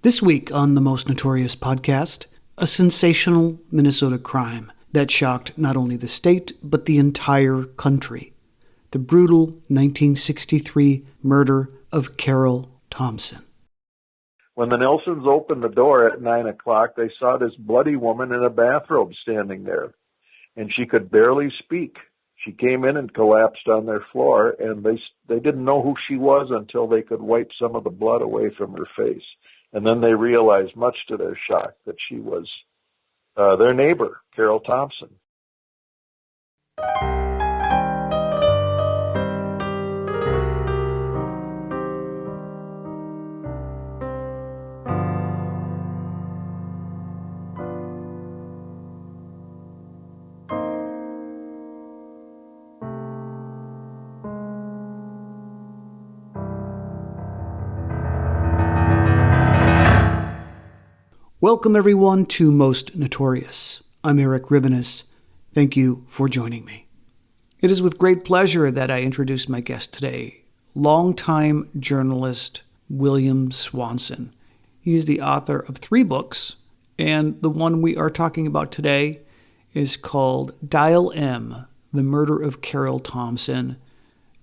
This week on the Most Notorious podcast, a sensational Minnesota crime that shocked not only the state, but the entire country. The brutal 1963 murder of Carol Thompson. When the Nelsons opened the door at 9 o'clock, they saw this bloody woman in a bathrobe standing there, and she could barely speak. She came in and collapsed on their floor, and they didn't know who she was until they could wipe some of the blood away from her face. And then they realized, much to their shock, that she was their neighbor, Carol Thompson. Welcome everyone to Most Notorious. I'm Eric Ribenis. Thank you for joining me. It is with great pleasure that I introduce my guest today, longtime journalist William Swanson. He is the author of 3 books, and the one we are talking about today is called Dial M, The Murder of Carol Thompson.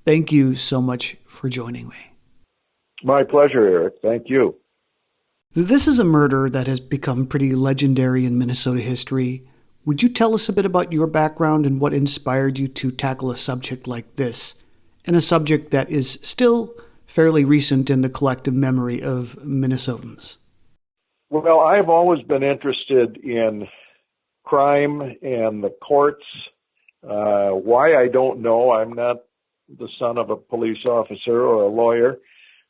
Thank you so much for joining me. My pleasure, Eric. Thank you. This is a murder that has become pretty legendary in Minnesota history. Would you tell us a bit about your background and what inspired you to tackle a subject like this, and a subject that is still fairly recent in the collective memory of Minnesotans? Well, I've always been interested in crime and the courts. Why, I don't know. I'm not the son of a police officer or a lawyer.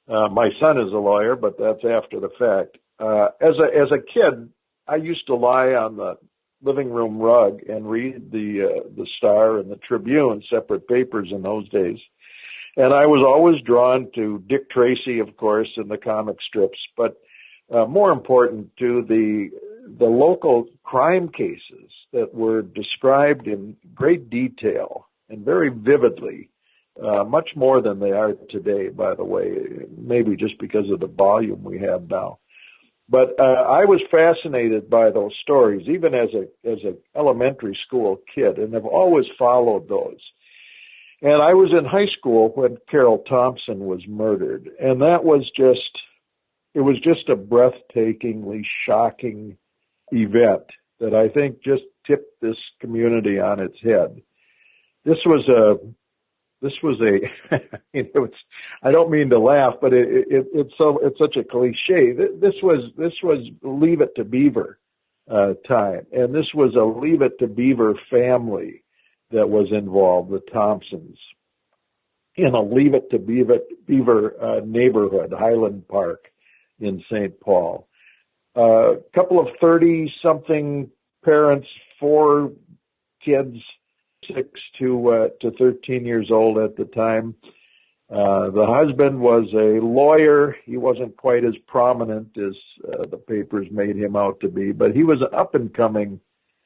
My son is a lawyer, but that's after the fact. As a kid, I used to lie on the living room rug and read the Star and the Tribune, separate papers in those days. And I was always drawn to Dick Tracy, of course, in the comic strips, but more important to the local crime cases that were described in great detail and very vividly. Much more than they are today, by the way, maybe just because of the volume we have now. But I was fascinated by those stories, even as an elementary school kid, and have always followed those. And I was in high school when Carol Thompson was murdered, and it was just a breathtakingly shocking event that I think just tipped this community on its head. This was a I don't mean to laugh, but it's such a cliche. This was Leave It to Beaver time, and this was a Leave It to Beaver family that was involved, the Thompsons, in a Leave It to Beaver neighborhood, Highland Park in St. Paul. A couple of 30-something parents, 4 kids, 6 to 13 years old at the time. The husband was a lawyer. He wasn't quite as prominent as the papers made him out to be, but he was an up-and-coming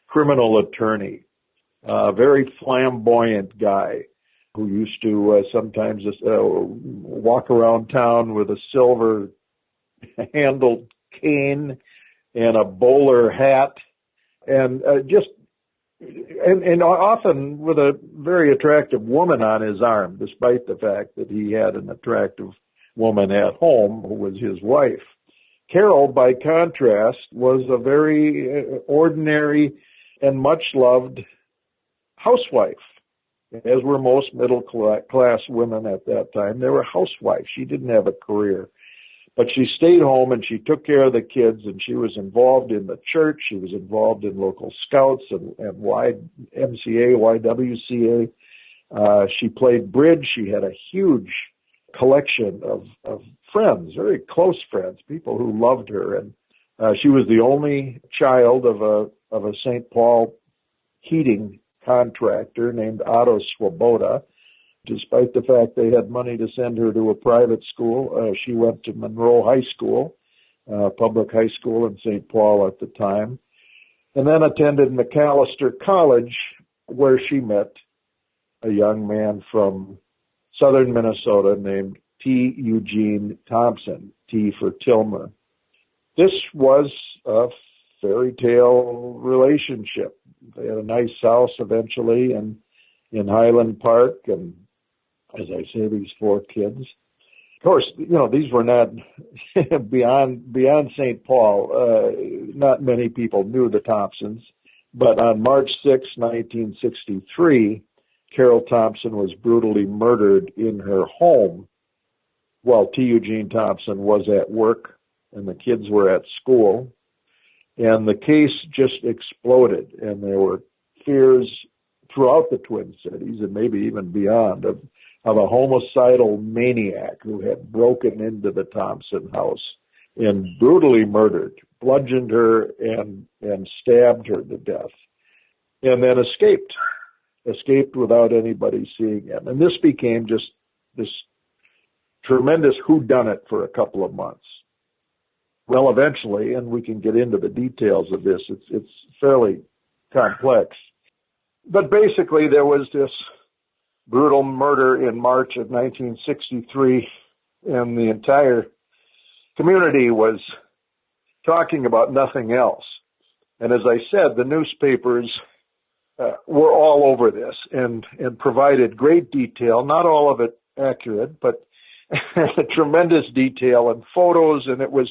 criminal attorney, a very flamboyant guy who used to sometimes walk around town with a silver-handled cane and a bowler hat, and often with a very attractive woman on his arm, despite the fact that he had an attractive woman at home who was his wife. Carol, by contrast, was a very ordinary and much-loved housewife, as were most middle-class women at that time. They were housewives. She didn't have a career. But she stayed home and she took care of the kids, and she was involved in the church. She was involved in local scouts and YMCA, YWCA. She played bridge. She had a huge collection of friends, very close friends, people who loved her. And she was the only child of a St. Paul heating contractor named Otto Swoboda. Despite the fact they had money to send her to a private school, she went to Monroe High School, public high school in St. Paul at the time, and then attended Macalester College, where she met a young man from southern Minnesota named T. Eugene Thompson, T for Tilmer. This was a fairy tale relationship. They had a nice house eventually in Highland Park, and as I say, these 4 kids. Of course, these were not beyond St. Paul. Not many people knew the Thompsons, but on March 6, 1963, Carol Thompson was brutally murdered in her home while T. Eugene Thompson was at work and the kids were at school. And the case just exploded, and there were fears throughout the Twin Cities and maybe even beyond of a homicidal maniac who had broken into the Thompson house and brutally murdered, bludgeoned her, and stabbed her to death, and then escaped without anybody seeing him. And this became just this tremendous whodunit for a couple of months. Well, eventually, and we can get into the details of this, it's fairly complex. But basically, there was this brutal murder in March of 1963, and the entire community was talking about nothing else. And as I said, the newspapers were all over this and provided great detail, not all of it accurate, but tremendous detail and photos, and it was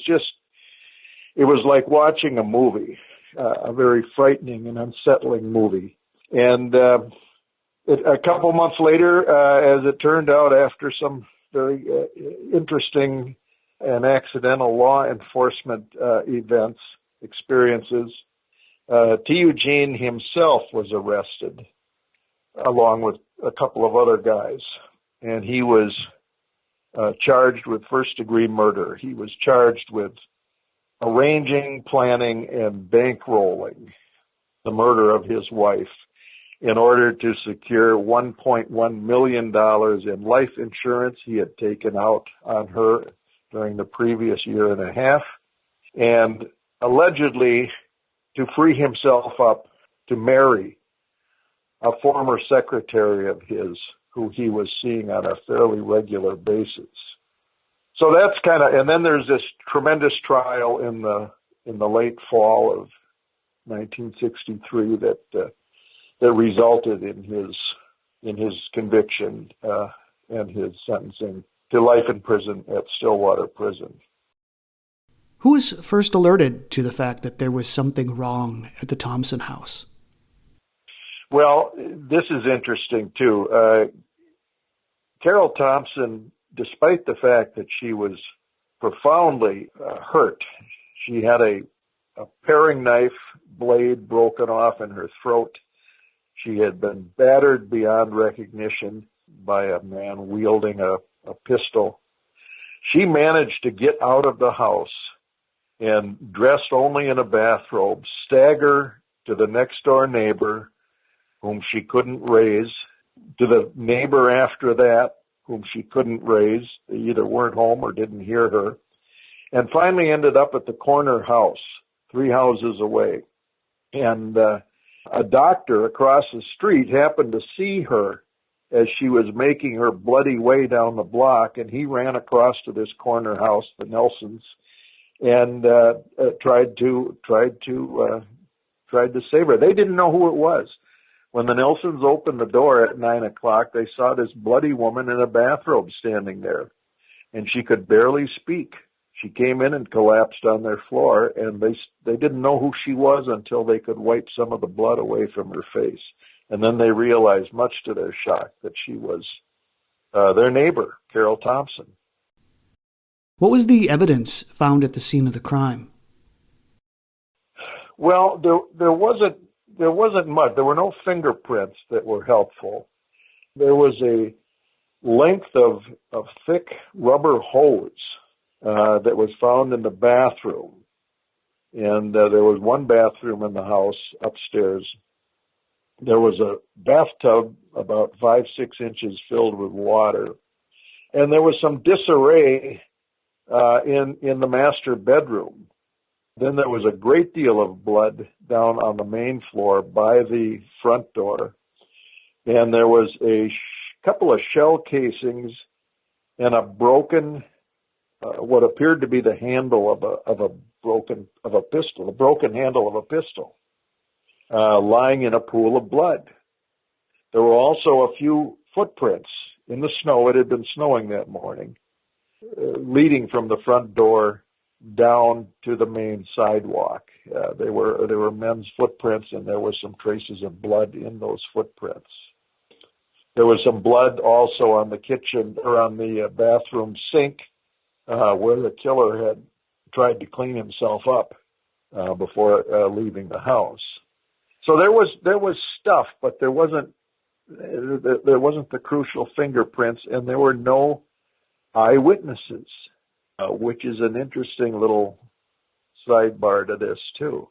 like watching a movie, a very frightening and unsettling movie. And a couple months later, as it turned out, after some very interesting and accidental law enforcement experiences, T. Eugene himself was arrested, along with a couple of other guys, and he was charged with first-degree murder. He was charged with arranging, planning, and bankrolling the murder of his wife in order to secure $1.1 million in life insurance he had taken out on her during the previous year and a half, and allegedly to free himself up to marry a former secretary of his who he was seeing on a fairly regular basis. So that's and then there's this tremendous trial in the late fall of 1963 that resulted in his conviction and his sentencing to life in prison at Stillwater Prison. Who was first alerted to the fact that there was something wrong at the Thompson house? Well, this is interesting, too. Carol Thompson, despite the fact that she was profoundly hurt, she had a paring knife blade broken off in her throat. She had been battered beyond recognition by a man wielding a pistol. She managed to get out of the house and, dressed only in a bathrobe, stagger to the next door neighbor, whom she couldn't raise, to the neighbor after that, whom she couldn't raise. They either weren't home or didn't hear her, and finally ended up at the corner house, 3 houses away. And a doctor across the street happened to see her as she was making her bloody way down the block, and he ran across to this corner house, the Nelsons, and tried to save her. They didn't know who it was. When the Nelsons opened the door at 9 o'clock, they saw this bloody woman in a bathrobe standing there, and she could barely speak. She came in and collapsed on their floor, and they didn't know who she was until they could wipe some of the blood away from her face. And then they realized, much to their shock, that she was their neighbor, Carol Thompson. What was the evidence found at the scene of the crime? Well, there wasn't much. There were no fingerprints that were helpful. There was a length of thick rubber hose that was found in the bathroom. And there was one bathroom in the house upstairs. There was a bathtub about 5-6 inches filled with water. And there was some disarray in the master bedroom. Then there was a great deal of blood down on the main floor by the front door. And there was a couple of shell casings and a broken what appeared to be the handle of a broken handle of a pistol, lying in a pool of blood. There were also a few footprints in the snow. It had been snowing that morning, leading from the front door down to the main sidewalk. They were men's footprints, and there were some traces of blood in those footprints. There was some blood also on the kitchen or on the bathroom sink, where the killer had tried to clean himself up before leaving the house. So there was stuff, but there wasn't the crucial fingerprints, and there were no eyewitnesses, which is an interesting little sidebar to this too.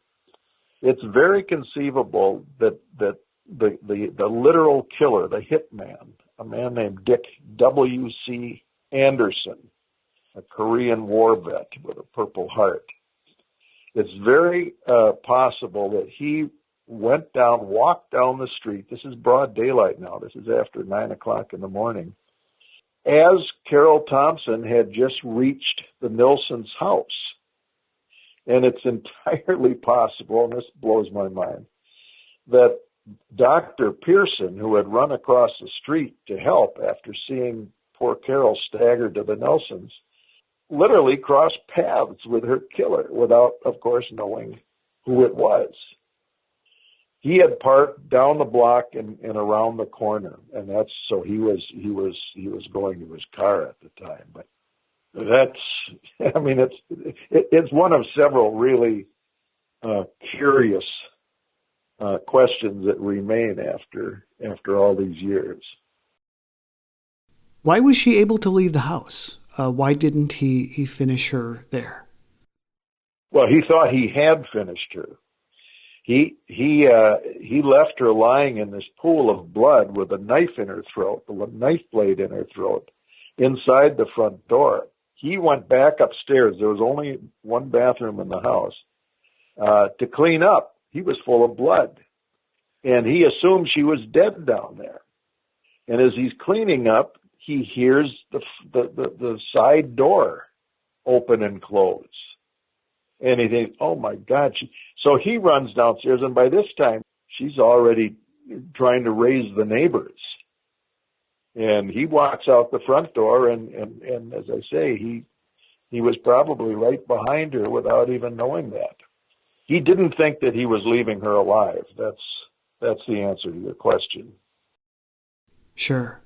It's very conceivable that the literal killer, the hitman, a man named Dick W.C. Anderson, a Korean war vet with a Purple Heart. It's very possible that he walked down the street. This is broad daylight now. This is after 9 o'clock in the morning. As Carol Thompson had just reached the Nilsson's house. And it's entirely possible, and this blows my mind, that Dr. Pearson, who had run across the street to help after seeing poor Carol stagger to the Nelsons, literally crossed paths with her killer without, of course, knowing who it was. He had parked down the block and around the corner, and that's so he was going to his car at the time. But it's one of several really curious questions that remain after all these years. Why was she able to leave the house? Why didn't he finish her there? Well, he thought he had finished her. He left her lying in this pool of blood with a knife in her throat, a knife blade in her throat, inside the front door. He went back upstairs. There was only one bathroom in the house to clean up. He was full of blood, and he assumed she was dead down there. And as he's cleaning up, he hears the side door open and close. And he thinks, oh my God. So he runs downstairs, and by this time, she's already trying to raise the neighbors. And he walks out the front door, and as I say, he was probably right behind her without even knowing that. He didn't think that he was leaving her alive. That's the answer to your question. Sure.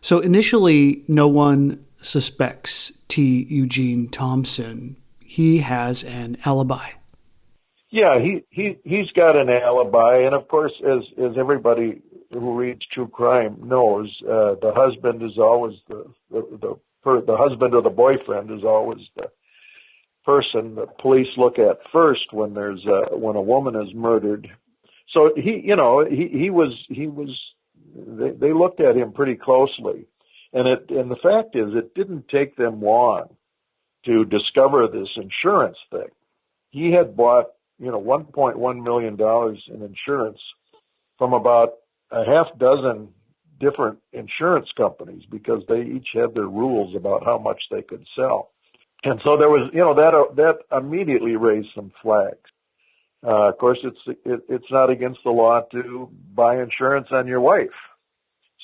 So initially, no one suspects T. Eugene Thompson. He has an alibi. Yeah, he's got an alibi, and of course, as everybody who reads true crime knows, the husband is always the husband or the boyfriend is always the person that police look at first when a woman is murdered. So they looked at him pretty closely, and the fact is, it didn't take them long to discover this insurance thing. He had bought $1.1 million in insurance from about a half dozen different insurance companies because they each had their rules about how much they could sell. And so there was, that immediately raised some flags. Of course, it's not against the law to buy insurance on your wife.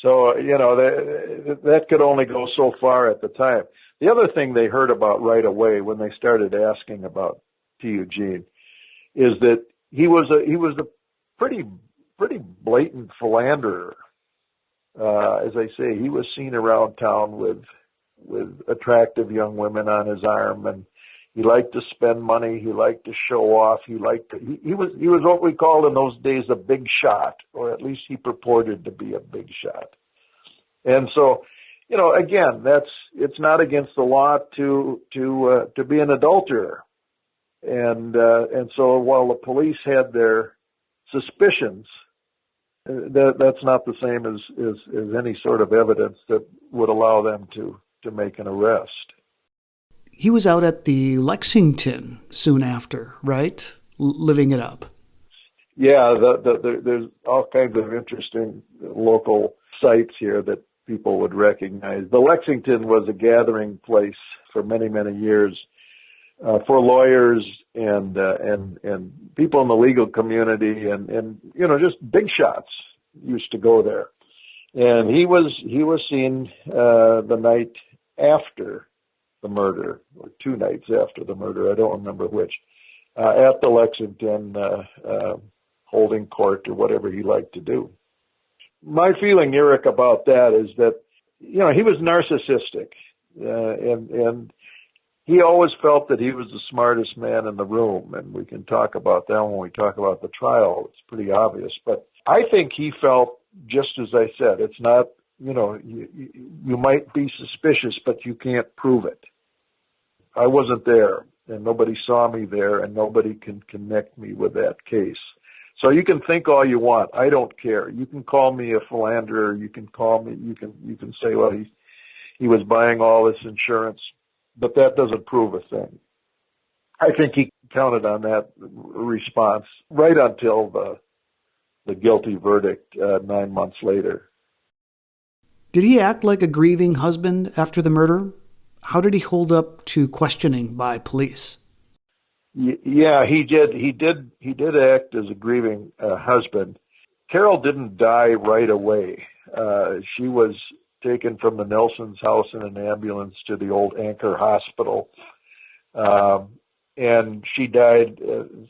So, that could only go so far at the time. The other thing they heard about right away when they started asking about T. Eugene is that he was a pretty blatant philanderer. As I say, he was seen around town with attractive young women on his arm, and he liked to spend money. He liked to show off. He was what we called in those days a big shot, or at least he purported to be a big shot. And so, again, it's not against the law to be an adulterer. And so while the police had their suspicions, that's not the same as any sort of evidence that would allow them to make an arrest. He was out at the Lexington soon after, right? Living it up. Yeah, there's all kinds of interesting local sites here that people would recognize. The Lexington was a gathering place for many, many years for lawyers and people in the legal community and just big shots used to go there. And he was seen the night after the murder, or 2 nights after the murder, I don't remember which, at the Lexington holding court or whatever he liked to do. My feeling, Eric, about that is that, he was narcissistic, and he always felt that he was the smartest man in the room, and we can talk about that when we talk about the trial. It's pretty obvious, but I think he felt, just as I said, it's not, you might be suspicious, but you can't prove it. I wasn't there, and nobody saw me there, and nobody can connect me with that case. So you can think all you want. I don't care. You can call me a philanderer. You can call me. You can say, well, he was buying all this insurance, but that doesn't prove a thing. I think he counted on that response right until the guilty verdict 9 months later. Did he act like a grieving husband after the murder? How did he hold up to questioning by police? Yeah, he did. He did act as a grieving husband. Carol didn't die right away. She was taken from the Nelson's house in an ambulance to the old Anchor Hospital, and she died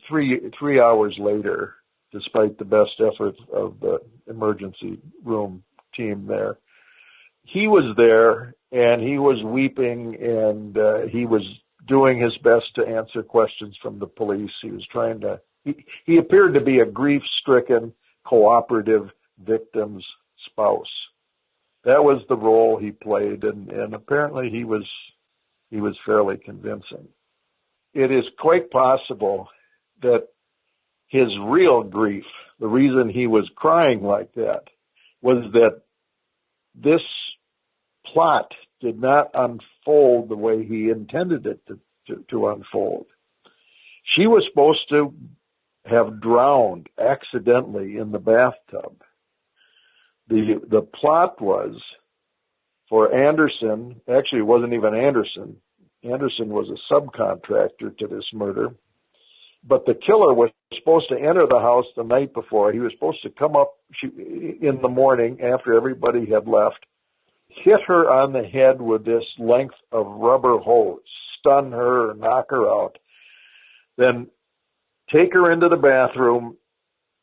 3 hours later, despite the best efforts of the emergency room team there. He was there, and he was weeping, and he was doing his best to answer questions from the police. He was trying to, he appeared to be a grief-stricken, cooperative victim's spouse. That was the role he played, and apparently he was fairly convincing. It is quite possible that his real grief, the reason he was crying like that, was that this plot did not unfold the way he intended it to unfold. She was supposed to have drowned accidentally in the bathtub. The plot was for Anderson. Actually, it wasn't even Anderson. Anderson was a subcontractor to this murder. But the killer was supposed to enter the house the night before. He was supposed to come up in the morning after everybody had left, hit her on the head with this length of rubber hose, stun her or knock her out, then take her into the bathroom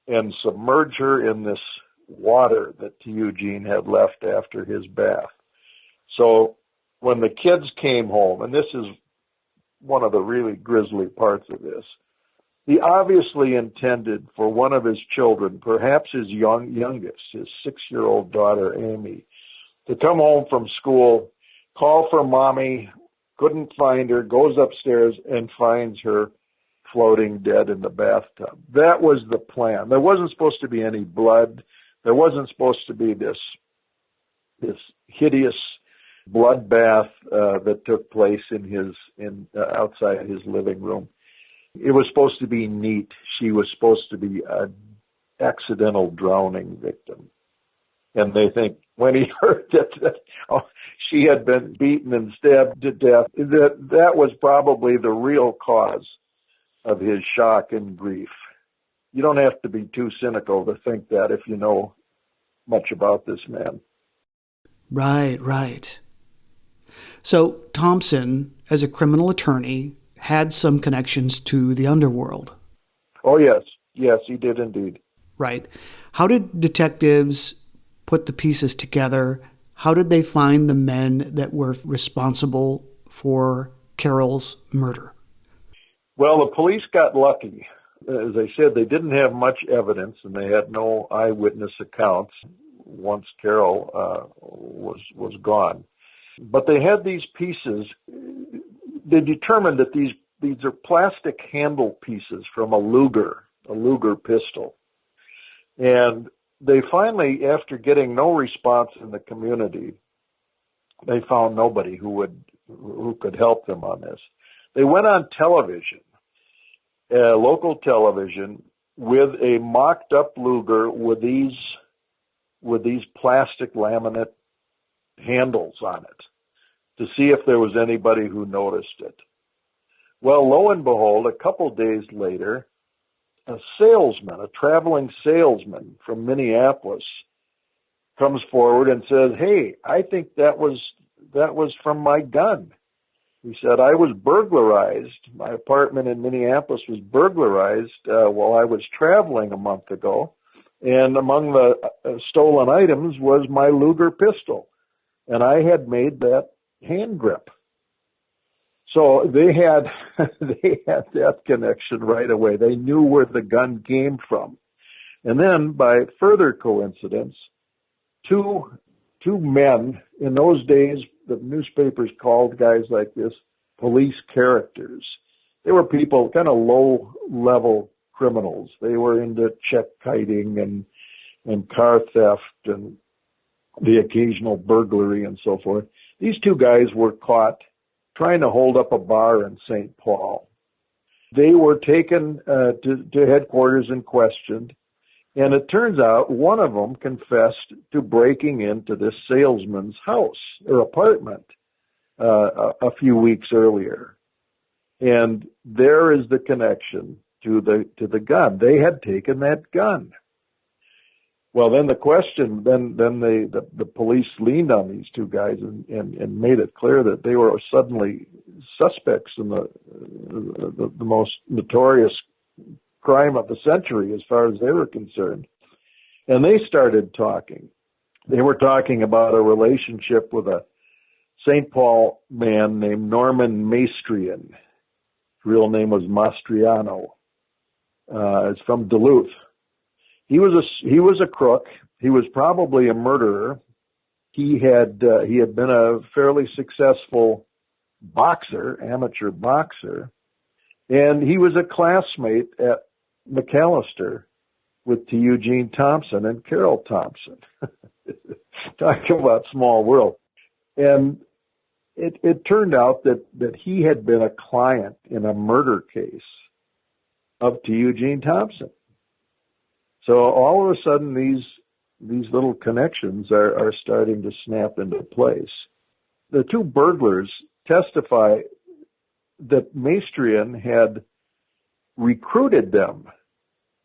and submerge her in this water that Eugene had left after his bath. So when the kids came home, and this is one of the really grisly parts of this, he obviously intended for one of his children, perhaps his youngest, his 6-year-old daughter, Amy, to come home from school, call for mommy, couldn't find her, goes upstairs and finds her floating dead in the bathtub. That was the plan. There wasn't supposed to be any blood. There wasn't supposed to be this hideous bloodbath that took place outside his living room. It was supposed to be neat. She was supposed to be an accidental drowning victim. And they think when he heard that she had been beaten and stabbed to death, that was probably the real cause of his shock and grief. You don't have to be too cynical to think that if you know much about this man. Right. So Thompson, as a criminal attorney, had some connections to the underworld. Oh, yes. Yes, he did indeed. Right. How did detectives put the pieces together? How did they find the men that were responsible for Carol's murder? Well, the police got lucky. As I said, they didn't have much evidence, and they had no eyewitness accounts once Carol was gone. But they had these pieces. They determined that these are plastic handle pieces from a Luger pistol. And they finally, after getting no response in the community, they found nobody who could help them on this. They went on television, local television, with a mocked up Luger with these plastic laminate handles on it. to see if there was anybody who noticed it. Well, lo and behold, a couple days later, a traveling salesman from Minneapolis, comes forward and says, "Hey, I think that was from my gun." He said, "I was burglarized. My apartment in Minneapolis was burglarized while I was traveling a month ago. And among the stolen items was my Luger pistol. And I had made that hand grip." So they had that connection right away. They knew where the gun came from. And then, by further coincidence, two men, in those days, the newspapers called guys like this police characters. They were people, kind of low-level criminals. They were into check kiting and car theft and the occasional burglary and so forth. These two guys were caught trying to hold up a bar in St. Paul. They were taken to headquarters and questioned. And it turns out one of them confessed to breaking into this salesman's house or apartment a few weeks earlier. And there is the connection to the gun. They had taken that gun. Well, then the question, then the police leaned on these two guys and made it clear that they were suddenly suspects in the most notorious crime of the century as far as they were concerned. And they started talking. They were talking about a relationship with a St. Paul man named Norman Maestrian. His real name was Mastriano. It's from Duluth. He was a crook. He was probably a murderer. He had been a fairly successful boxer, amateur boxer, and he was a classmate at Macalester with Eugene Thompson and Carol Thompson. Talking about small world. And it turned out that he had been a client in a murder case of Eugene Thompson. So all of a sudden, these little connections are starting to snap into place. The two burglars testify that Maestrian had recruited them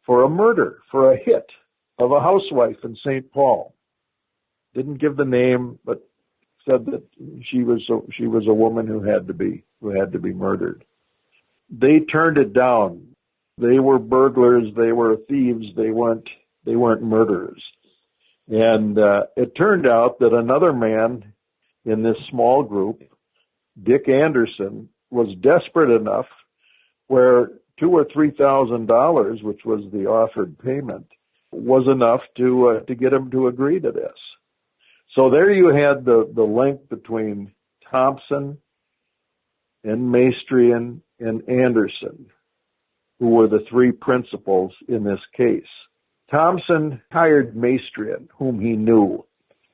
for a murder, for a hit of a housewife in St. Paul. Didn't give the name, but said that she was a woman who had to be murdered. They turned it down. They were burglars. They were thieves. They weren't murderers. And it turned out that another man in this small group, Dick Anderson, was desperate enough where $2,000 or $3,000, which was the offered payment, was enough to get him to agree to this. So there you had the link between Thompson and Maestrian and Anderson, who were the three principals in this case. Thompson hired Maestrian, whom he knew,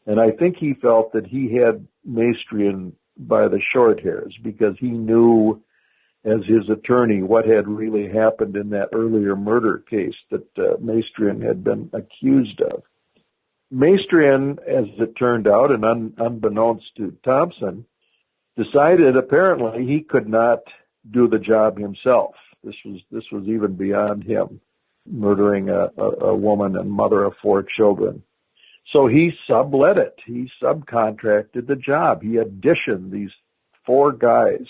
and I think he felt that he had Maestrian by the short hairs because he knew as his attorney what had really happened in that earlier murder case that Maestrian had been accused of. Maestrian, as it turned out, and unbeknownst to Thompson, decided apparently he could not do the job himself. This was even beyond him, murdering a woman and mother of 4 children. So he sublet it. He subcontracted the job. He auditioned these 4 guys,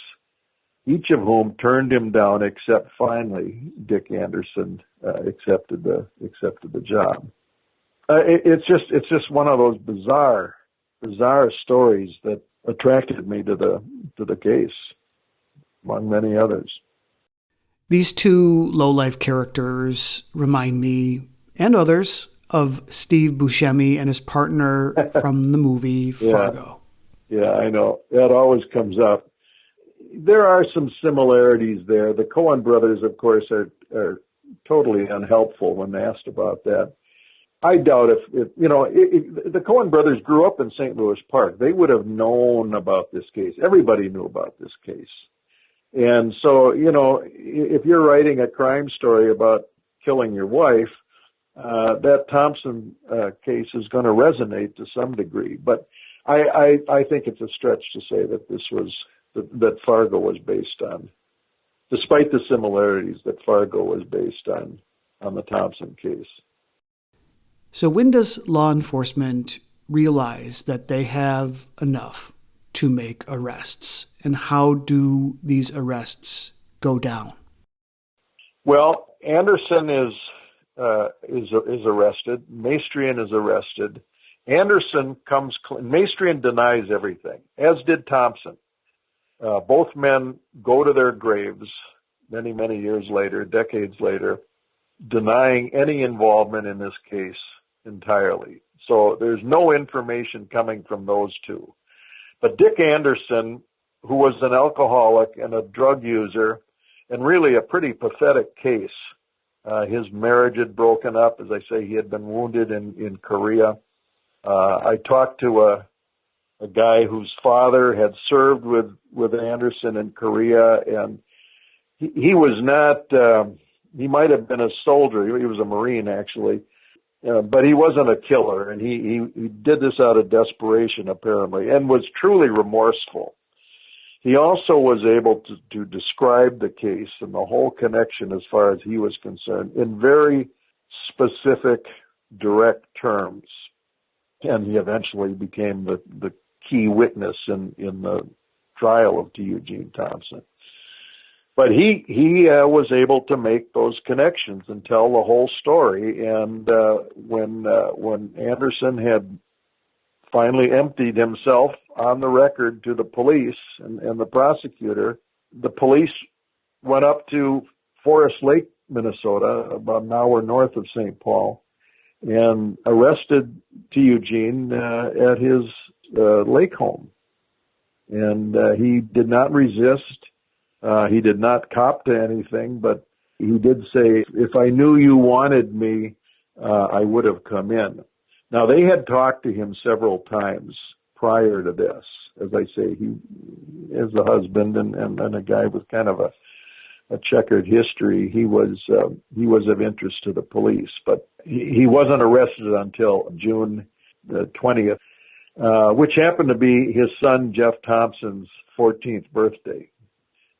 each of whom turned him down, except finally Dick Anderson accepted the job. It's just one of those bizarre stories that attracted me to the case, among many others. These two low-life characters remind me, and others, of Steve Buscemi and his partner from the movie Fargo. Yeah, I know. That always comes up. There are some similarities there. The Coen brothers, of course, are totally unhelpful when asked about that. I doubt if the Coen brothers grew up in St. Louis Park, they would have known about this case. Everybody knew about this case. And so, if you're writing a crime story about killing your wife, that Thompson case is going to resonate to some degree. But I think it's a stretch to say that that Fargo was based on, despite the similarities, that Fargo was based on the Thompson case. So when does law enforcement realize that they have enough to make arrests, and how do these arrests go down? Well, Anderson is arrested. Maestrian is arrested. Anderson Maestrian denies everything, as did Thompson. Both men go to their graves many, many years later, decades later, denying any involvement in this case entirely. So there's no information coming from those two. But Dick Anderson, who was an alcoholic and a drug user, and really a pretty pathetic case, his marriage had broken up. As I say, he had been wounded in Korea. I talked to a guy whose father had served with Anderson in Korea, and he was not, he might have been a soldier. He was a Marine, actually, but he wasn't a killer, and he did this out of desperation, apparently, and was truly remorseful. He also was able to describe the case and the whole connection, as far as he was concerned, in very specific, direct terms. And he eventually became the key witness in the trial of Eugene Thompson. But he was able to make those connections and tell the whole story. And when Anderson had finally emptied himself on the record to the police and the prosecutor, the police went up to Forest Lake, Minnesota, about an hour north of St. Paul, and arrested Eugene at his lake home. And he did not resist. He did not cop to anything, but he did say, "If I knew you wanted me, I would have come in." Now, they had talked to him several times prior to this. As I say, he is a husband and a guy with kind of a checkered history. He was of interest to the police, but he wasn't arrested until June 20th, which happened to be his son Jeff Thompson's 14th birthday.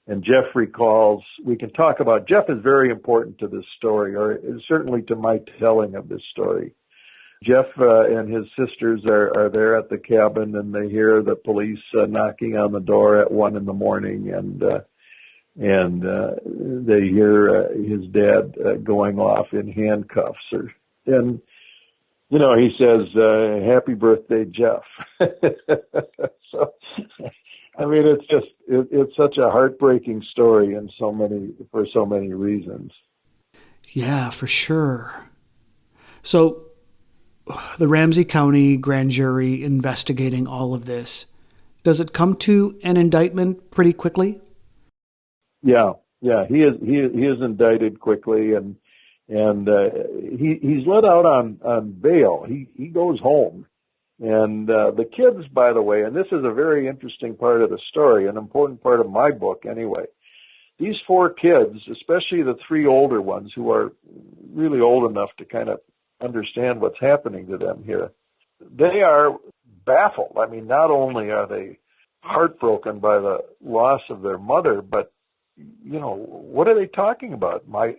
And Jeff recalls, we can talk about, Jeff is very important to this story, or certainly to my telling of this story. Jeff and his sisters are there at the cabin, and they hear the police knocking on the door at 1 a.m, and they hear his dad going off in handcuffs. And, you know, he says, "Happy birthday, Jeff." So, I mean, it's such a heartbreaking story for so many reasons. Yeah, for sure. So the Ramsey County grand jury investigating all of this, does it come to an indictment pretty quickly? Yeah. He is indicted quickly, and he's let out on bail. He goes home. And the kids, by the way, and this is a very interesting part of the story, an important part of my book anyway, these 4 kids, especially the 3 older ones who are really old enough to kind of understand what's happening to them here, they are baffled. I mean, not only are they heartbroken by the loss of their mother, but, you know, what are they talking about? My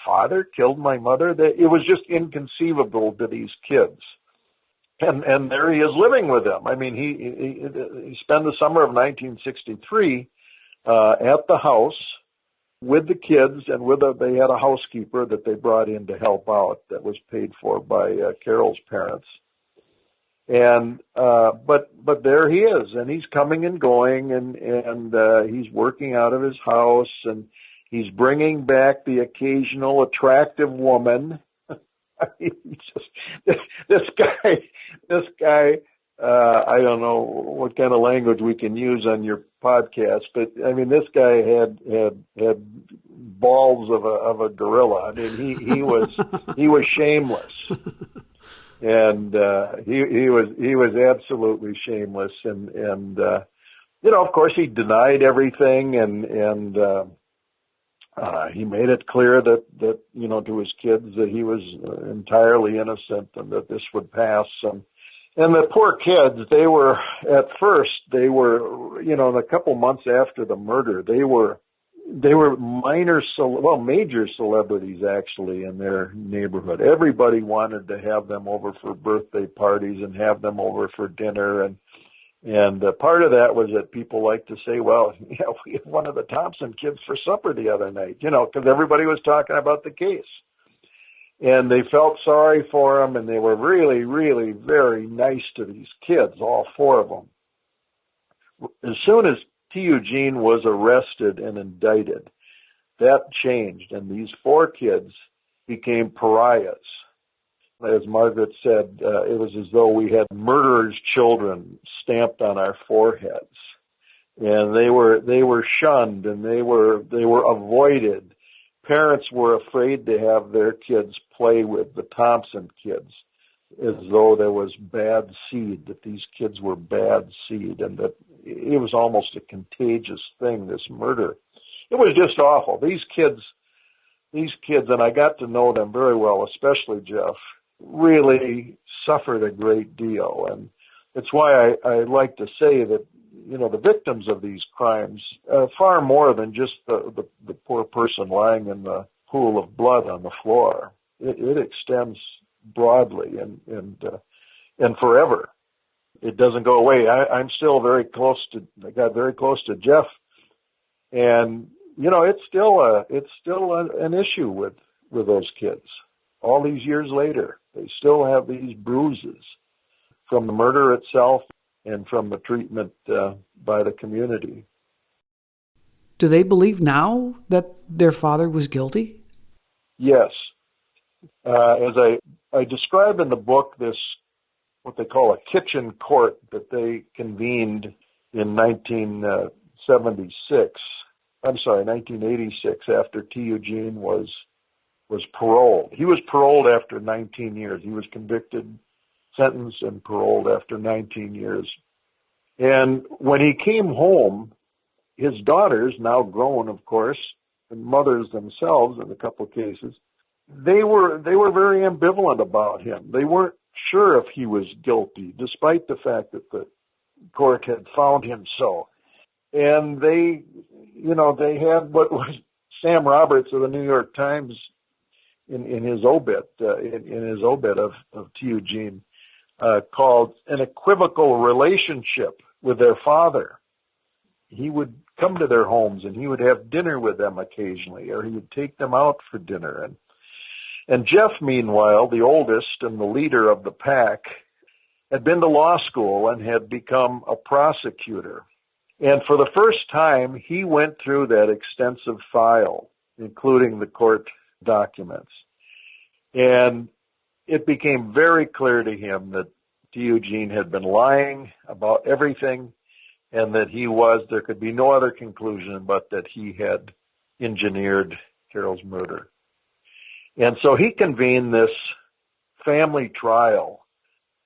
father killed my mother? It was just inconceivable to these kids. And there he is living with them. I mean, he spent the summer of 1963 at the house with the kids, and they had a housekeeper that they brought in to help out that was paid for by Carol's parents. And but there he is, and he's coming and going, and he's working out of his house, and he's bringing back the occasional attractive woman. I mean, this guy, I don't know what kind of language we can use on your podcast, but I mean, this guy had balls of a gorilla. I mean, he was shameless, and he was absolutely shameless, and you know, of course, he denied everything, and he made it clear that you know, to his kids, that he was entirely innocent and that this would pass. And the poor kids, they were, at first, they were, a couple months after the murder, they were major celebrities actually in their neighborhood. Everybody wanted to have them over for birthday parties and have them over for dinner. And part of that was that people like to say, well, we had one of the Thompson kids for supper the other night, because everybody was talking about the case. And they felt sorry for them, and they were really, really very nice to these kids, all four of them. As soon as T. Eugene was arrested and indicted, that changed, and these four kids became pariahs. As Margaret said, it was as though we had murderers' children stamped on our foreheads, and they were shunned, and they were avoided. Parents were afraid to have their kids play with the Thompson kids, as though there was bad seed, that these kids were bad seed, and that it was almost a contagious thing, this murder. It was just awful. These kids, and I got to know them very well, especially Jeff, really suffered a great deal. And it's why I like to say that, the victims of these crimes are far more than just the poor person lying in the pool of blood on the floor. It extends broadly and forever. It doesn't go away. I'm still I got very close to Jeff, and it's still an issue with those kids. All these years later, they still have these bruises from the murder itself and from the treatment by the community. Do they believe now that their father was guilty? Yes. As I describe in the book, this, what they call a kitchen court that they convened in 1986, after T. Eugene was paroled. He was paroled after 19 years. He was convicted, sentenced, and paroled after 19 years. And when he came home, his daughters, now grown, of course, and mothers themselves in a couple of cases, they were very ambivalent about him. They weren't sure if he was guilty, despite the fact that the court had found him so. And they had what was Sam Roberts of the New York Times in his obit of T. Eugene called an equivocal relationship with their father. He would come to their homes and he would have dinner with them occasionally, or he would take them out for dinner. And Jeff, meanwhile, the oldest and the leader of the pack, had been to law school and had become a prosecutor. And for the first time, he went through that extensive file, including the court documents. And it became very clear to him that T. Eugene had been lying about everything, and that there could be no other conclusion but that he had engineered Carol's murder. And so he convened this family trial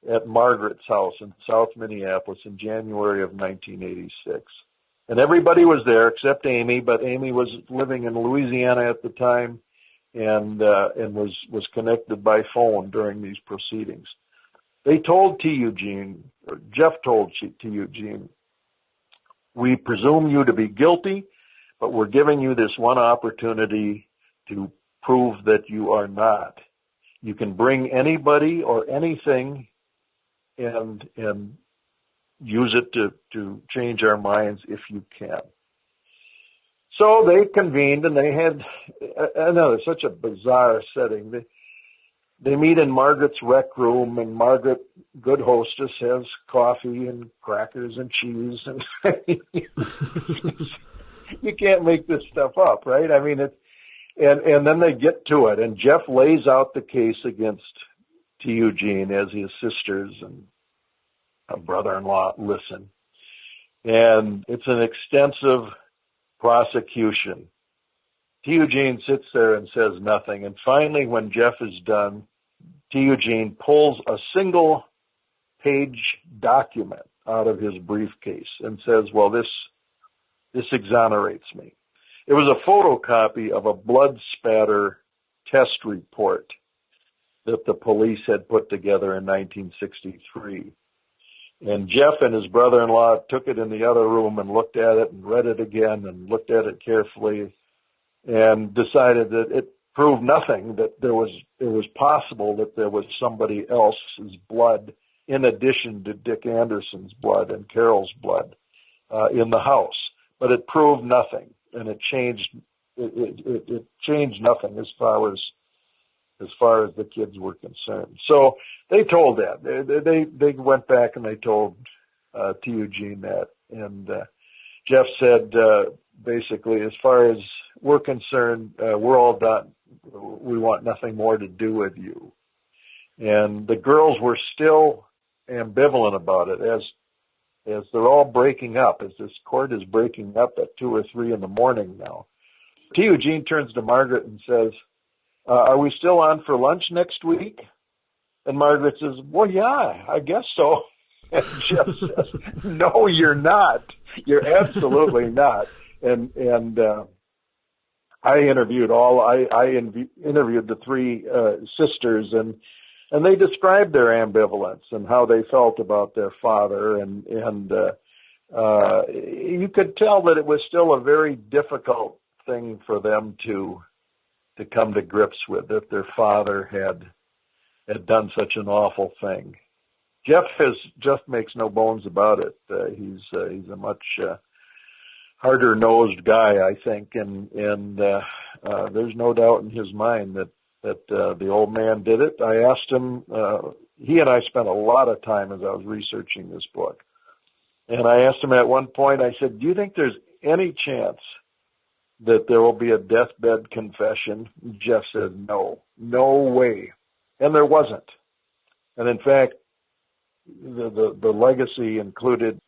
at Margaret's house in South Minneapolis in January of 1986. And everybody was there except Amy, but Amy was living in Louisiana at the time and was connected by phone during these proceedings. They told T. Eugene, or Jeff told T. Eugene, we presume you to be guilty, but we're giving you this one opportunity to prove that you are not. You can bring anybody or anything and use it to change our minds if you can. So they convened, and they had such a bizarre setting. They meet in Margaret's rec room, and Margaret, good hostess, has coffee and crackers and cheese, and you can't make this stuff up, right? I mean, and then they get to it, and Jeff lays out the case against T. Eugene as his sisters and a brother-in-law listen. And it's an extensive prosecution. T. Eugene sits there and says nothing. And finally, when Jeff is done, T. Eugene pulls a single-page document out of his briefcase and says, well, this exonerates me. It was a photocopy of a blood spatter test report that the police had put together in 1963. And Jeff and his brother-in-law took it in the other room and looked at it and read it again and looked at it carefully and decided that it proved nothing, that it was possible that there was somebody else's blood in addition to Dick Anderson's blood and Carol's blood in the house. But it proved nothing, and it changed nothing as far as the kids were concerned. So they told that. They went back and they told to Eugene that. And Jeff said, basically, as far as we're concerned, we're all done. We want nothing more to do with you. And the girls were still ambivalent about it as they're all breaking up, as this court is breaking up at 2 or 3 in the morning now. T. Eugene turns to Margaret and says, are we still on for lunch next week? And Margaret says, well, yeah, I guess so. And Jeff says, no, you're not. You're absolutely not. And I interviewed interviewed the 3 sisters, and they described their ambivalence and how they felt about their father, and you could tell that it was still a very difficult thing for them to come to grips with, that their father had done such an awful thing. Jeff just makes no bones about it. He's a much harder-nosed guy, I think, and there's no doubt in his mind that the old man did it. I asked him. He and I spent a lot of time as I was researching this book, and I asked him at one point. I said, "Do you think there's any chance that there will be a deathbed confession?" Jeff said, no way. And there wasn't. And in fact, the legacy included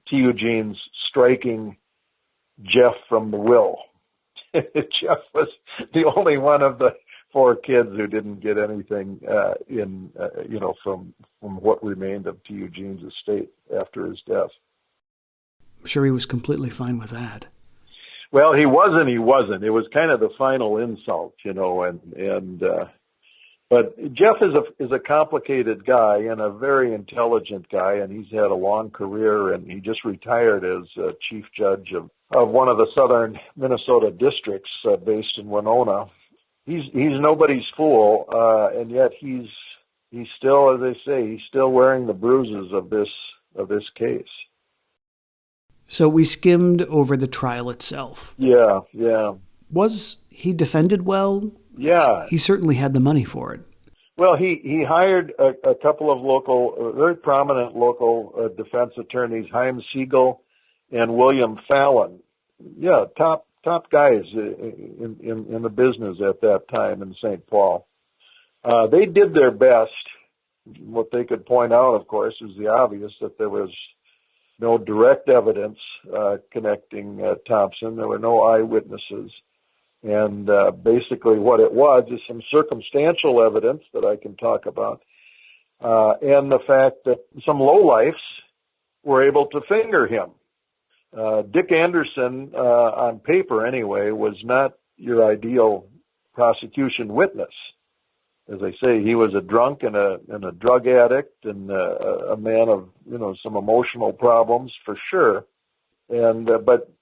T. Eugene's striking Jeff from the will. Jeff was the only one of the 4 kids who didn't get anything from what remained of T. Eugene's estate after his death. I'm sure he was completely fine with that. Well, he wasn't. It was kind of the final insult, but Jeff is a complicated guy and a very intelligent guy, and he's had a long career, and he just retired as chief judge of one of the southern Minnesota districts based in Winona. He's nobody's fool, and yet he's still, as they say, he's still wearing the bruises of this case. So we skimmed over the trial itself. Yeah. Was he defended well? Yeah. He certainly had the money for it. Well, he hired a couple of very prominent local defense attorneys, Chaim Siegel and William Fallon. Yeah, top guys in the business at that time in St. Paul. They did their best. What they could point out, of course, is the obvious, that there was no direct evidence connecting Thompson. There were no eyewitnesses. And basically what it was is some circumstantial evidence that I can talk about, and the fact that some lowlifes were able to finger him. Dick Anderson, on paper anyway, was not your ideal prosecution witness. As I say, he was a drunk and a drug addict and a man of some emotional problems for sure. And but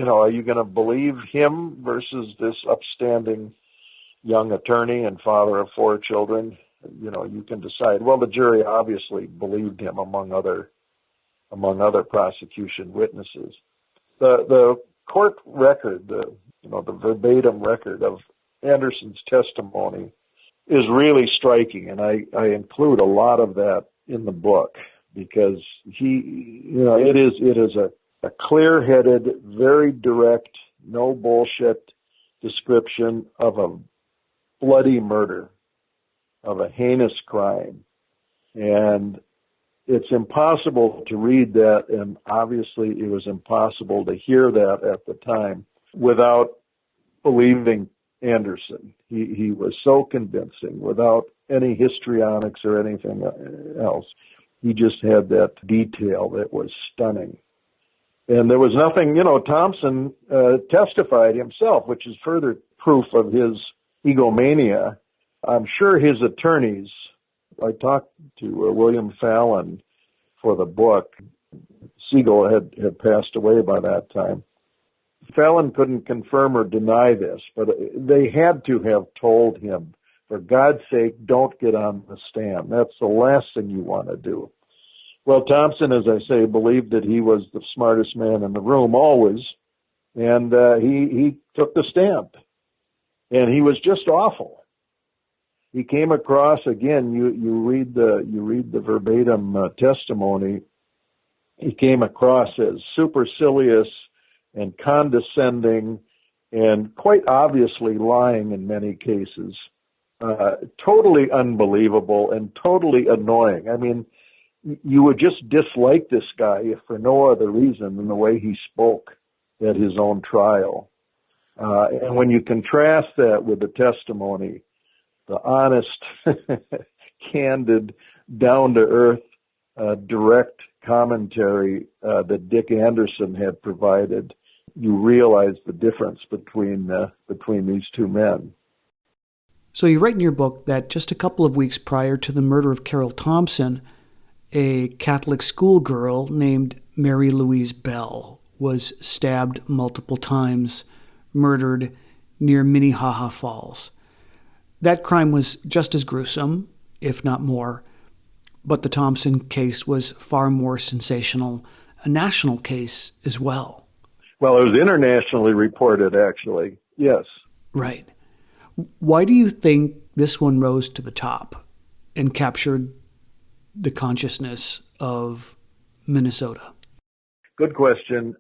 are you going to believe him versus this upstanding young attorney and father of 4 children? You can decide. Well, the jury obviously believed him among other prosecution witnesses. The court record, the verbatim record of Anderson's testimony is really striking, and I include a lot of that in the book because it is a clear-headed, very direct, no bullshit description of a bloody murder, of a heinous crime. And it's impossible to read that, and obviously it was impossible to hear that at the time without believing Anderson. He was so convincing without any histrionics or anything else. He just had that detail that was stunning. And there was nothing, Thompson testified himself, which is further proof of his egomania. I'm sure his attorneys, I talked to William Fallon for the book. Siegel had passed away by that time. Fallon couldn't confirm or deny this, but they had to have told him, for God's sake, don't get on the stand. That's the last thing you want to do. Well, Thompson, as I say, believed that he was the smartest man in the room always, and he took the stand. And he was just awful. He came across, again, you read the verbatim testimony. He came across as supercilious and condescending and quite obviously lying in many cases. Totally unbelievable and totally annoying. I mean, you would just dislike this guy if for no other reason than the way he spoke at his own trial. And when you contrast that with the testimony, the honest, candid, down-to-earth, direct commentary that Dick Anderson had provided, you realize the difference between these two men. So you write in your book that just a couple of weeks prior to the murder of Carol Thompson, a Catholic schoolgirl named Mary Louise Bell was stabbed multiple times, murdered near Minnehaha Falls. That crime was just as gruesome, if not more, but the Thompson case was far more sensational, a national case as well. Well, it was internationally reported, actually, yes. Right. Why do you think this one rose to the top and captured the consciousness of Minnesota? Good question.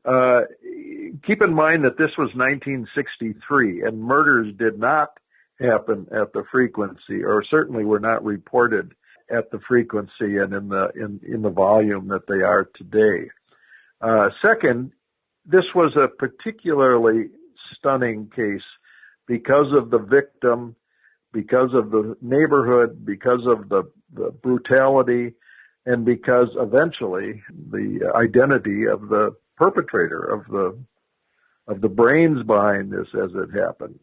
Keep in mind that this was 1963, and murders did not happen at the frequency, or certainly were not reported at the frequency and in the volume that they are today. Second, this was a particularly stunning case because of the victim, because of the neighborhood, because of the brutality, and because eventually the identity of the perpetrator, of the brains behind this as it happened.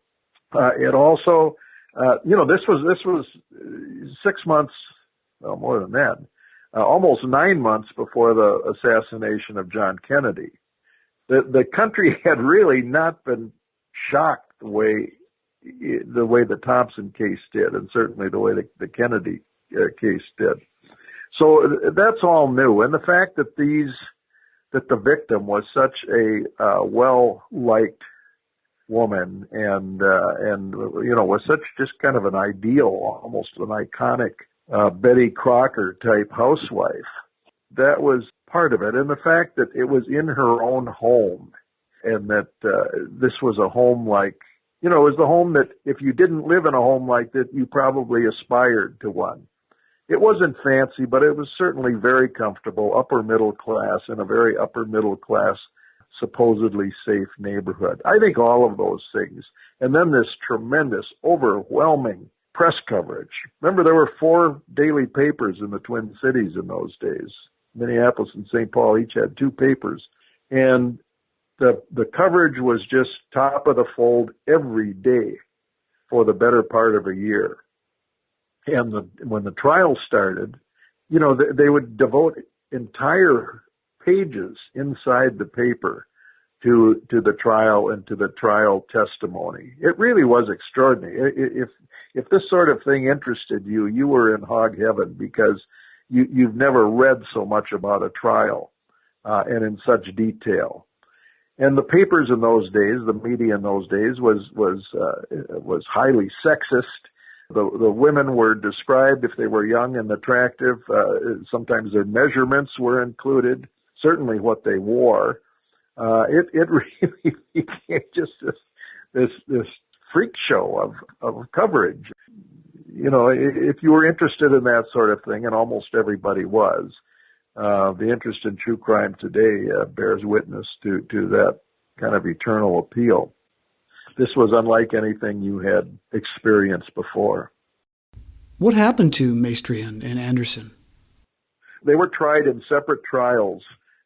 It also, this was 6 months, well, more than that, almost 9 months before the assassination of John Kennedy. The country had really not been shocked the way the Thompson case did, and certainly the way the Kennedy case did. So that's all new, and the fact that the victim was such a well-liked woman and was such just kind of an ideal, almost an iconic Betty Crocker type housewife. That was part of it, and the fact that it was in her own home, and that this was a home like, it was the home that if you didn't live in a home like that, you probably aspired to one. It wasn't fancy, but it was certainly very comfortable, upper middle class, in a very upper middle class, supposedly safe neighborhood. I think all of those things. And then this tremendous, overwhelming press coverage. Remember, there were 4 daily papers in the Twin Cities in those days. Minneapolis and St. Paul each had 2 papers. And the coverage was just top of the fold every day for the better part of a year. And when the trial started, they would devote entire pages inside the paper to the trial and to the trial testimony. It really was extraordinary. If this sort of thing interested you, you were in hog heaven, because you've never read so much about a trial and in such detail. And the papers in those days, the media in those days, was highly sexist. The women were described, if they were young and attractive. Sometimes their measurements were included. Certainly what they wore. It really became just this freak show of coverage. If you were interested in that sort of thing, and almost everybody was, the interest in true crime today bears witness to that kind of eternal appeal. This was unlike anything you had experienced before. What happened to Maestri and Anderson? They were tried in separate trials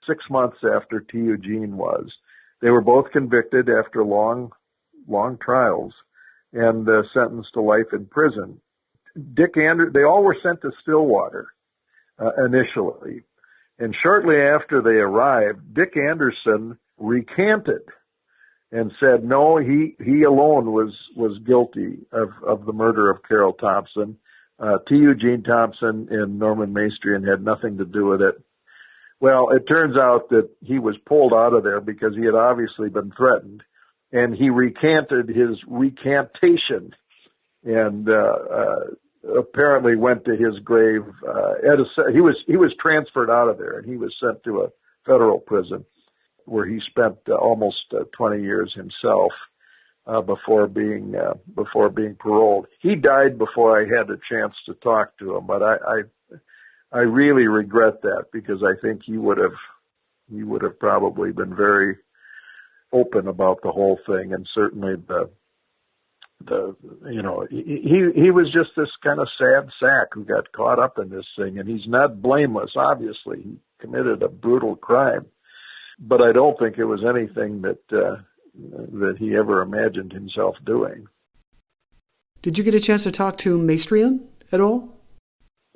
6 months after T. Eugene was. They were both convicted after long trials and sentenced to life in prison. They all were sent to Stillwater initially. And shortly after they arrived, Dick Anderson recanted and said, no, he alone was guilty of the murder of Carol Thompson. T. Eugene Thompson and Norman Maestrian had nothing to do with it. Well, it turns out that he was pulled out of there because he had obviously been threatened, and he recanted his recantation and apparently went to his grave. He was transferred out of there, and he was sent to a federal prison where he spent almost 20 years himself before being paroled. He died before I had a chance to talk to him, but I really regret that because I think he would have probably been very open about the whole thing, and certainly he was just this kind of sad sack who got caught up in this thing, and he's not blameless. Obviously, he committed a brutal crime, but I don't think it was anything that he ever imagined himself doing. Did you get a chance to talk to Maestrian at all?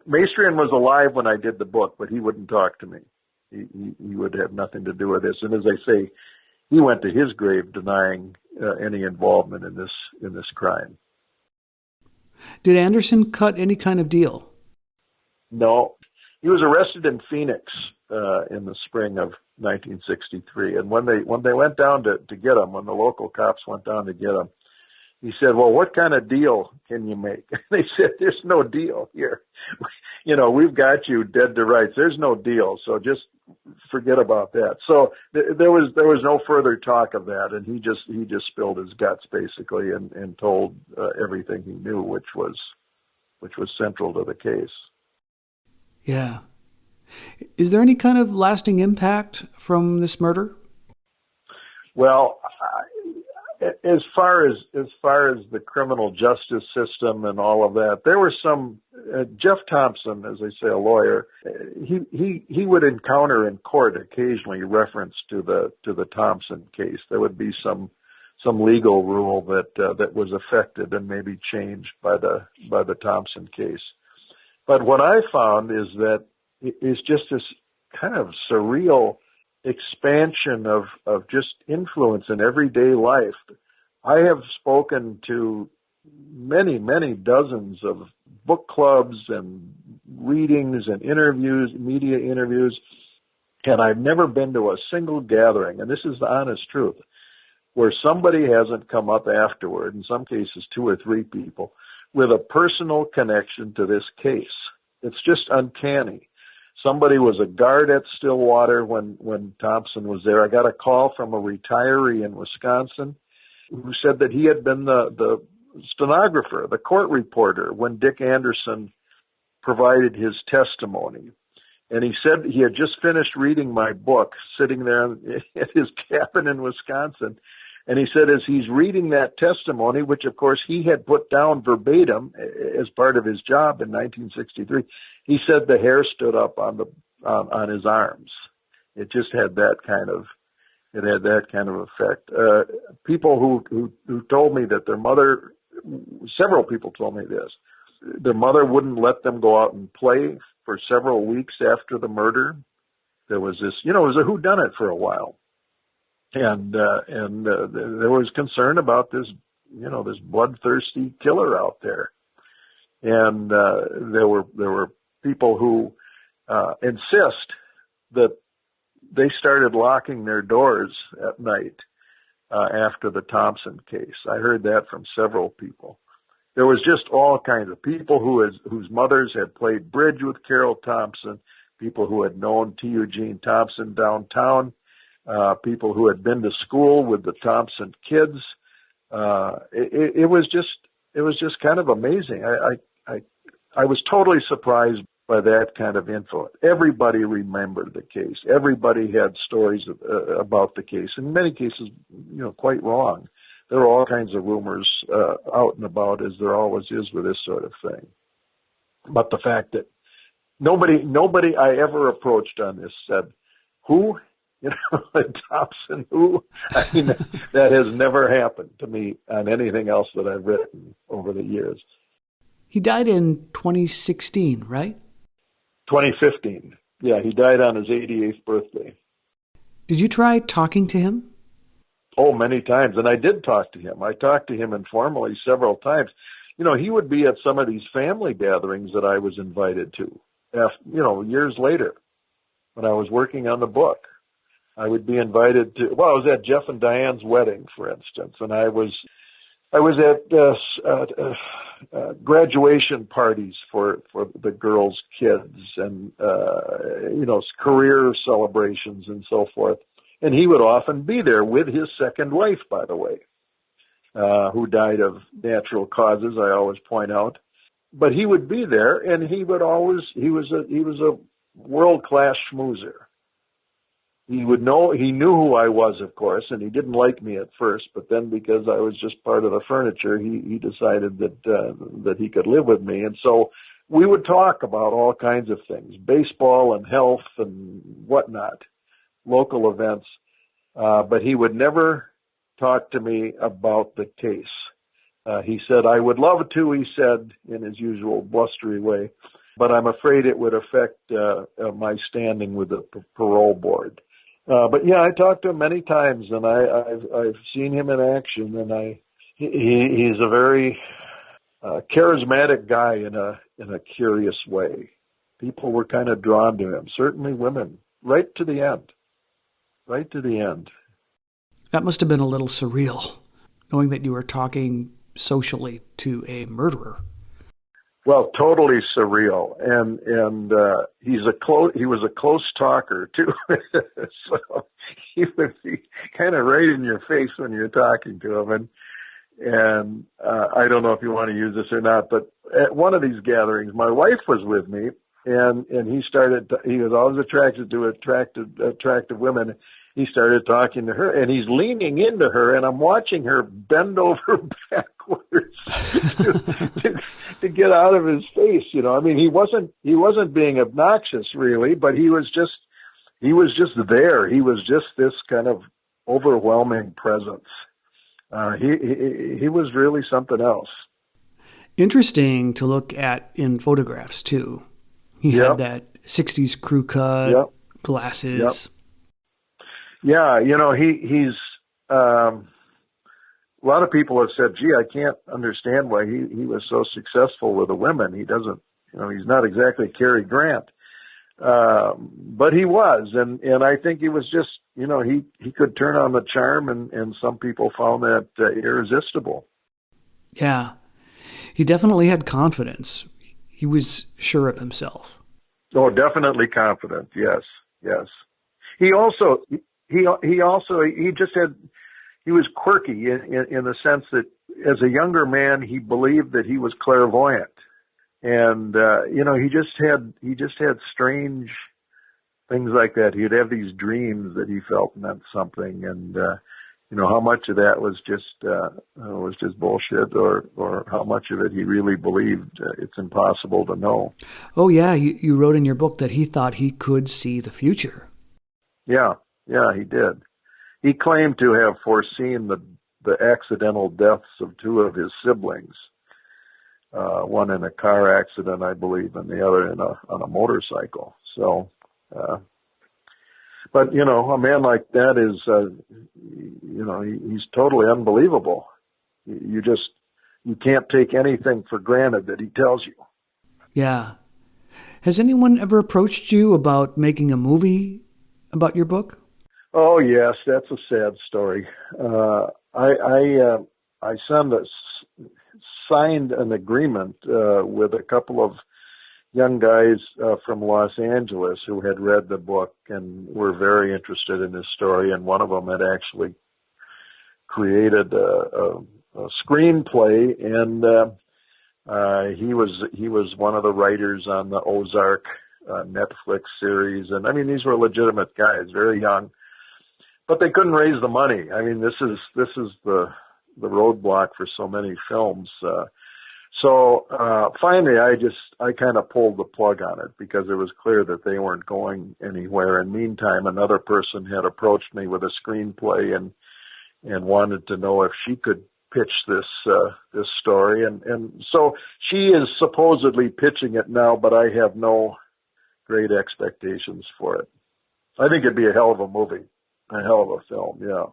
Maestrian was alive when I did the book, but he wouldn't talk to me. He would have nothing to do with this. And as I say, he went to his grave denying any involvement in this crime. Did Anderson cut any kind of deal? No. He was arrested in Phoenix in the spring of 1963. And when they went down to get him, when the local cops went down to get him, he said, well, what kind of deal can you make? They said, there's no deal here. We've got you dead to rights. There's no deal. So just forget about that. So there was no further talk of that. And he just spilled his guts basically and told everything he knew, which was central to the case. Yeah. Is there any kind of lasting impact from this murder? Well, as far as the criminal justice system and all of that, there were some. Jeff Thompson, as I say, a lawyer, he would encounter in court occasionally reference to the Thompson case. There would be some legal rule that was affected and maybe changed by the Thompson case. But what I found is that it's just this kind of surreal expansion of just influence in everyday life. I have spoken to many, many dozens of book clubs and readings and interviews, media interviews, and I've never been to a single gathering, and this is the honest truth, where somebody hasn't come up afterward, in some cases 2 or 3 people, with a personal connection to this case. It's just uncanny. Somebody was a guard at Stillwater when Thompson was there. I got a call from a retiree in Wisconsin who said that he had been the stenographer, the court reporter, when Dick Anderson provided his testimony. And he said he had just finished reading my book, sitting there at his cabin in Wisconsin. And he said as he's reading that testimony, which of course he had put down verbatim as part of his job in 1963, he said the hair stood up on his arms. It just had that kind of effect. People who told me that their mother, several people told me this, their mother wouldn't let them go out and play for several weeks after the murder. There was this, it was a whodunit for a while. And there was concern about this, this bloodthirsty killer out there. And there were people who insist that they started locking their doors at night after the Thompson case. I heard that from several people. There was just all kinds of people whose mothers had played bridge with Carol Thompson, people who had known T. Eugene Thompson downtown, people who had been to school with the Thompson kids. It was just kind of amazing. I was totally surprised by that kind of info. Everybody remembered the case. Everybody had stories about the case. In many cases, quite wrong. There were all kinds of rumors out and about, as there always is with this sort of thing. But the fact that nobody I ever approached on this said, who? Thompson, who? I mean, that has never happened to me on anything else that I've written over the years. He died in 2016, right? 2015. Yeah, he died on his 88th birthday. Did you try talking to him? Oh, many times. And I did talk to him. I talked to him informally several times. You know, he would be at some of these family gatherings that I was invited to, years later when I was working on the book. I would be invited to, I was at Jeff and Diane's wedding, for instance, and I was at graduation parties for the girls' kids and, career celebrations and so forth. And he would often be there with his second wife, by the way, who died of natural causes, I always point out. But he would be there, and he was a world-class schmoozer. He knew who I was, of course, and he didn't like me at first, but then because I was just part of the furniture, he decided that he could live with me. And so we would talk about all kinds of things, baseball and health and whatnot, local events. But he would never talk to me about the case. He said, I would love to, he said, in his usual blustery way, but I'm afraid it would affect my standing with the parole board. But yeah, I talked to him many times, and I've seen him in action, and he's a very charismatic guy in a curious way. People were kind of drawn to him, certainly women, right to the end. Right to the end. That must have been a little surreal, knowing that you were talking socially to a murderer. Well, totally surreal, and he was a close talker too. So he would be kind of right in your face when you're talking to him, and I don't know if you want to use this or not, but at one of these gatherings, my wife was with me, and he was always attracted to attractive women. He started talking to her, and he's leaning into her, and I'm watching her bend over backwards to get out of his face. You know, I mean, he wasn't being obnoxious really, but he was just there. He was just this kind of overwhelming presence. He was really something else. Interesting to look at in photographs too. He had that 60s crew cut, glasses. Yep. Yeah, you know, he's a lot of people have said, gee, I can't understand why he was so successful with the women. He doesn't, he's not exactly Cary Grant. But he was, and I think he was just, he could turn on the charm, and some people found that irresistible. Yeah, he definitely had confidence. He was sure of himself. Oh, definitely confident. Yes. He was quirky in the sense that as a younger man, he believed that he was clairvoyant. And, he just had strange things like that. He'd have these dreams that he felt meant something. And, how much of that was just bullshit or how much of it he really believed, it's impossible to know. Oh, yeah. You wrote in your book that he thought he could see the future. Yeah, he did. He claimed to have foreseen the accidental deaths of two of his siblings, one in a car accident, I believe, and the other on a motorcycle. So, but, a man like that is, he's totally unbelievable. You can't take anything for granted that he tells you. Yeah. Has anyone ever approached you about making a movie about your book? Oh, yes, that's a sad story. I signed an agreement with a couple of young guys from Los Angeles who had read the book and were very interested in this story, and one of them had actually created a screenplay, and he was one of the writers on the Ozark Netflix series, and I mean, these were legitimate guys, very young, but they couldn't raise the money. I mean, this is the roadblock for so many films. So finally, I kind of pulled the plug on it because it was clear that they weren't going anywhere. And meantime, another person had approached me with a screenplay and wanted to know if she could pitch this story, and so she is supposedly pitching it now, but I have no great expectations for it. I think it'd be a hell of a movie, a hell of a film, yeah.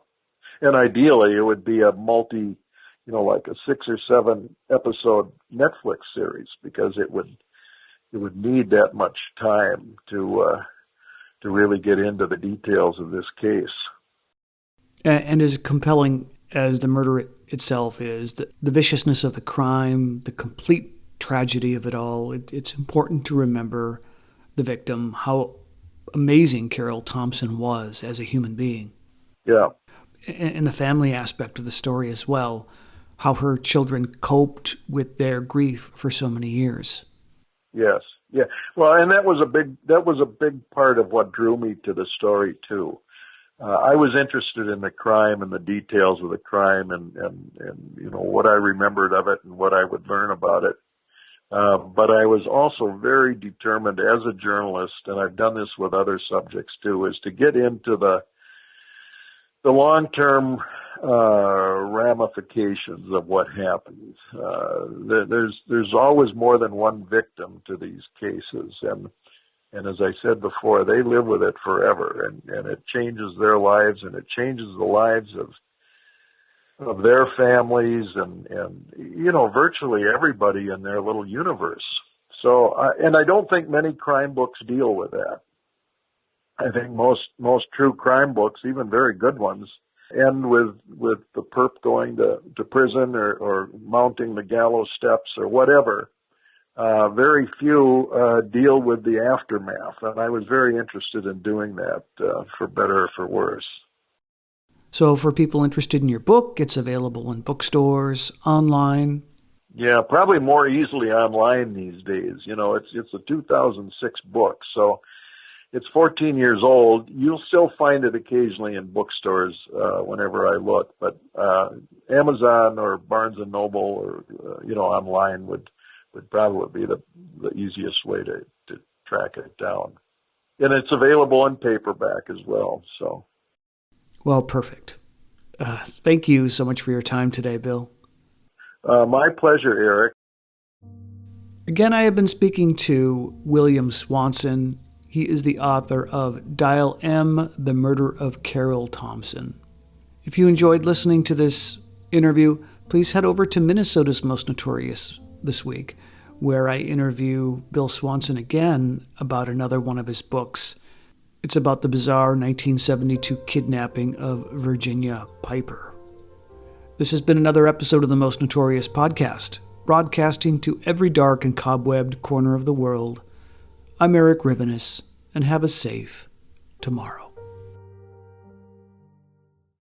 And ideally, it would be a like a 6 or 7 episode Netflix series, because it would need that much time to really get into the details of this case. And as compelling as the murder itself is, the viciousness of the crime, the complete tragedy of it all, it's important to remember the victim, how amazing Carol Thompson was as a human being. Yeah. And the family aspect of the story as well, how her children coped with their grief for so many years. Yes. Yeah. Well, and that was a big part of what drew me to the story too. I was interested in the crime and the details of the crime, and what I remembered of it and what I would learn about it. But I was also very determined as a journalist, and I've done this with other subjects too, is to get into the long-term ramifications of what happens. There's always more than one victim to these cases, and as I said before, they live with it forever, and it changes their lives, and it changes the lives of their families, and virtually everybody in their little universe. So, and I don't think many crime books deal with that. I think most true crime books, even very good ones, end with the perp going to prison or mounting the gallows steps or whatever. Very few deal with the aftermath, and I was very interested in doing that, for better or for worse. So for people interested in your book, it's available in bookstores, online. Yeah, probably more easily online these days. It's a 2006 book, so it's 14 years old. You'll still find it occasionally in bookstores whenever I look, but Amazon or Barnes and Noble or online would probably be the easiest way to track it down. And it's available in paperback as well. So, well, perfect. Thank you so much for your time today, Bill. My pleasure, Eric. Again, I have been speaking to William Swanson. He is the author of Dial M, The Murder of Carol Thompson. If you enjoyed listening to this interview, please head over to Minnesota's Most Notorious this week, where I interview Bill Swanson again about another one of his books. It's about the bizarre 1972 kidnapping of Virginia Piper. This has been another episode of the Most Notorious podcast, broadcasting to every dark and cobwebbed corner of the world. I'm Eric Rivenis, and have a safe tomorrow.